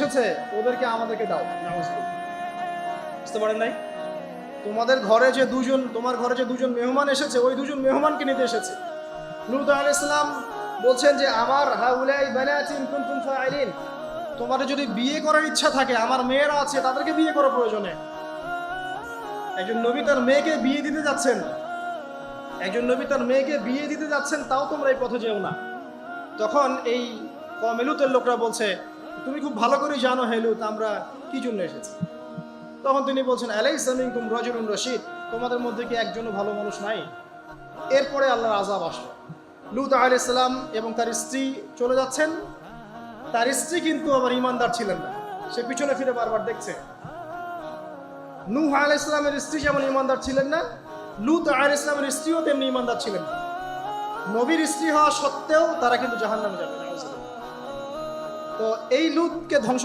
এসেছে ওদেরকে আমাদেরকে দাও। বুঝতে পারেন নাই? তোমাদের ঘরে যে দুজন, তোমার ঘরে যে দুজন মেহমান এসেছে, ওই দুজন মেহমানকে নিতে এসেছে। লূত আলাইহিস সালাম বলছেন যে আমার হাউলাই বানাতি ইন কুনতুম ফাইলিন, তোমাদের যদি বিয়ে করার ইচ্ছা থাকে, আমার মেয়েরা আছে, তাদেরকে বিয়ে করা প্রয়োজনে। একজন নবী তার মেয়েকে বিয়ে দিতে যাচ্ছেন, একজন নবী তার মেয়েকে বিয়ে দিতে যাচ্ছেন, তাও তোমরা এই পথে যেও না। তখন এই কওমে লূতের লোকরা বলছে, তুমি খুব ভালো করে জানো হে লূত আমরা কি জন্য এসেছি। তখন তিনি বলছেন, আলাইসা মিনকুম রাজুলুন রশীদ, তোমাদের মধ্যে কি একজনও ভালো মানুষ নাই? এরপরে আল্লাহর আযাব আসলো। লূত আলাইহিস সালাম এবং তার স্ত্রী চলে যাচ্ছেন। তার স্ত্রী কিন্তু আবার ঈমানদার ছিলেন না, সে পিছনে ফিরে বারবার দেখছে। নূহ আলাইহিস সালামের স্ত্রী যেমন ঈমানদার ছিলেন না, লূত আলাইহিস সালামের স্ত্রীও তেমনি ঈমানদার ছিলেন না। নবীর স্ত্রী হওয়া সত্ত্বেও তারা কিন্তু জাহান্নামে যাবে। তো এই লূতকে ধ্বংস